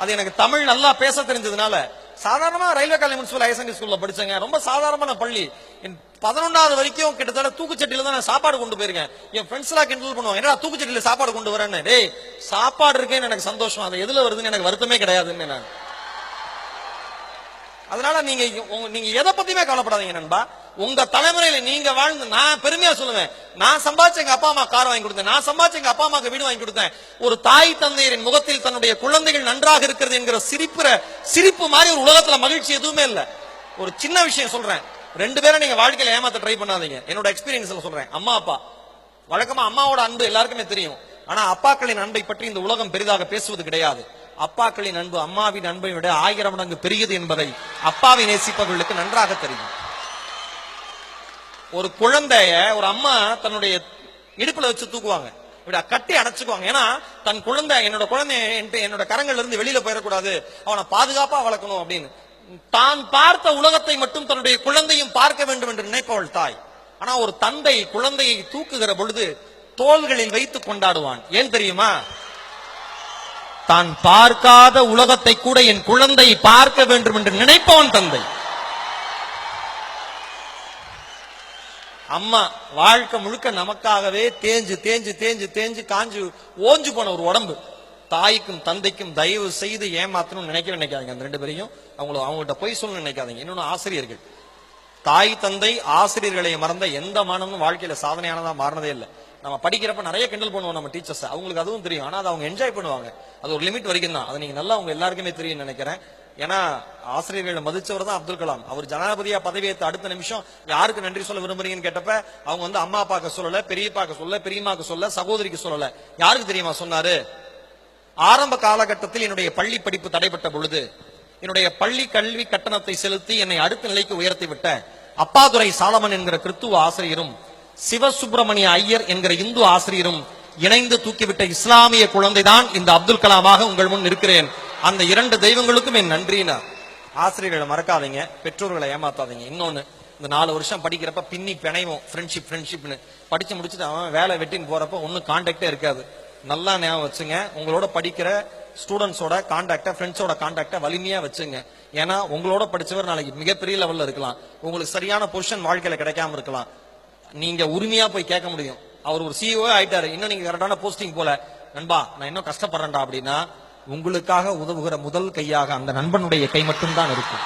அது எனக்கு தமிழ் நல்லா பேச தெரிஞ்சதுனால. சாதாரணமா railway college municipal higher secondary ஸ்கூல்ல படிச்சேங்க. ரொம்ப சாதாரணமான பள்ளி. 11வது வரைக்கும் கிட்டத்தட்ட தூக்குச்சட்டியில தான் நான் சாப்பாடு கொண்டு போயிருக்கேன். என் ஃப்ரெண்ட்ஸ் எல்லாம் கிண்டல் பண்ணுவாங்க, என்னடா தூக்குச்சட்டியில சாப்பாடு கொண்டு வரேன்னு. டேய், சாப்பாடு இருக்கேன்னு எனக்கு சந்தோஷம், அது எதுல வருதுன்னு எனக்கு வருத்தமே கிடையாதுன்னு நான். அதனால நீங்க எதை பத்தியுமே கவலைப்படாதீங்க நண்பா. உங்க தலைமுறையில நீங்க வாழ்ந்து, நான் பெருமையா சொல்லுவேன், நான் சம்பாதிச்ச எங்க அப்பா அம்மா கார் வாங்கி கொடுத்தேன், நான் சம்பாதிச்ச எங்க அப்பா அம்மாக்கு வீடு வாங்கி கொடுத்தேன். ஒரு தாய் தந்தையரின் முகத்தில் தன்னுடைய குழந்தைகள் நன்றாக இருக்கிறது என்கிற சிரிப்பு மாதிரி ஒரு உலகத்துல மகிழ்ச்சி எதுவுமே இல்ல. ஒரு சின்ன விஷயம் சொல்றேன், 2 பேரை நீங்க வாழ்க்கையில ஏமாத்த ட்ரை பண்ணாதீங்க. என்னோட எக்ஸ்பீரியன்ஸ்ல சொல்றேன். அம்மா அப்பா, வழக்கமா அம்மாவோட அன்பு எல்லாருக்குமே தெரியும். ஆனா அப்பாக்களின் அன்பை பற்றி இந்த உலகம் பெரிதாக பேசுவது கிடையாது. அப்பாக்களின் அன்பு அம்மாவின் அன்பை விட 1000 மடங்கு பெரியது என்பதை அப்பாவை நேசிப்பவர்களுக்கு நன்றாக தெரியும். ஒரு குழந்தைய ஒரு அம்மா தன்னுடைய இடுப்புல வச்சு தூக்குவாங்க, கட்டி அடைச்சுக்குவாங்க. ஏன்னா தன் குழந்தை, என்னோட குழந்தை என்னோட கரங்கள்ல இருந்து வெளியில போயிடக்கூடாது, அவனை பாதுகாப்பா வளர்க்கணும் அப்படின்னு. தான் பார்த்த உலகத்தை மட்டும் தன்னுடைய குழந்தையும் பார்க்க வேண்டும் என்று நினைப்பவள் தாய். ஆனா ஒரு தந்தை குழந்தையை தூக்குகிற பொழுது தோள்களில் வைத்து கொண்டாடுவான். ஏன் தெரியுமா? தான் பார்க்காத உலகத்தை கூட என் குழந்தை பார்க்க வேண்டும் என்று நினைப்பவன் தந்தை. அம்மா வாழ்க்கை முழுக்க நமக்காகவே தேஞ்சு தேஞ்சு தேஞ்சு தேஞ்சு காஞ்சு ஓஞ்சு போன ஒரு உடம்பு. தாய்க்கும் தந்தைக்கும் தயவு செய்து ஏமாத்தணும் நினைக்காதீங்க. அந்த 2 பேரையும் அவங்கள்ட்ட போய் சொல்லணும்னு நினைக்காதீங்க. இன்னொன்னு, ஆசிரியர்கள், தாய் தந்தை ஆசிரியர்களை மறந்த எந்த மாணவனும் வாழ்க்கையில சாதனையானதா மாறினதே இல்லை. நம்ம படிக்கிறப்ப நிறைய கிண்டல் பண்ணுவோம் நம்ம டீச்சர்ஸ், அவங்களுக்கு அதுவும் தெரியும். ஆனா அதை அவங்க என்ஜாய் பண்ணுவாங்க. அது ஒரு லிமிட் வரைக்கும் தான். அது நீங்க நல்லா அவங்க எல்லாருக்குமே தெரியும் நினைக்கிறேன். ஏன்னா ஆசிரியர்களை மதிச்சவர் தான் அப்துல் கலாம். அவர் ஜனாதிபதியா பதவியேற்ற அடுத்த நிமிஷம் யாருக்கு நன்றி சொல்ல விரும்புறீங்கன்னு கேட்டப்ப அவங்க அம்மா அப்பாக்கு சொல்லல, பெரியப்பாக்கு சொல்லல, பெரியம்மாக்கு சொல்லல, சகோதரிக்கு சொல்லல. யாருக்கு தெரியுமா சொன்னாரு? ஆரம்ப காலகட்டத்தில் என்னுடைய பள்ளி படிப்பு தடைப்பட்ட பொழுது என்னுடைய பள்ளி கல்வி கட்டணத்தை செலுத்தி என்னை அடுத்த நிலைக்கு உயர்த்தி விட்ட அப்பாதுரை சாலமன் என்கிற கிறித்துவ ஆசிரியரும் சிவசுப்பிரமணிய ஐயர் என்கிற இந்து ஆசிரியரும் இணைந்து தூக்கிவிட்ட இஸ்லாமிய குழந்தைதான் இந்த அப்துல் கலாமாக உங்கள் முன் இருக்கிறேன். அந்த 2 தெய்வங்களுக்கும் என் நன்றினா. ஆசிரியர்களை மறக்காதீங்க, பெற்றோர்களை ஏமாத்தாதீங்க. இன்னொன்னு, இந்த 4 வருஷம் படிக்கிறப்ப பின்னி பிணைவோம், ஃப்ரெண்ட்ஷிப்னு படிச்சு முடிச்சுட்டு அவன் வேலை வெட்டின்னு போறப்ப ஒன்னும் கான்டாக்டே இருக்காது. நல்லா ஞாபகம் வச்சுங்க, உங்களோட படிக்கிற ஸ்டூடெண்ட்ஸோட கான்டாக்ட, ஃப்ரெண்ட்ஸோட கான்டாக்ட வலிமையா வச்சுங்க. ஏன்னா உங்களோட படிச்சவர் நாளைக்கு மிகப்பெரிய லெவல்ல இருக்கலாம், உங்களுக்கு சரியான பொசிஷன் வாழ்க்கையில கிடைக்காம இருக்கலாம். நீங்க உரிமையா போய் கேட்க முடியும். அவர் ஒரு சிஇஓ ஆயிட்டாரு, இன்னும் நீங்க கரெக்டான போஸ்டிங் போல, நண்பா நான் இன்னும் கஷ்டப்படுறேன்டா அப்படின்னா உங்களுக்காக உதவுகிற முதல் கையாக அந்த நண்பனுடைய கை மட்டும்தான் இருக்கும்.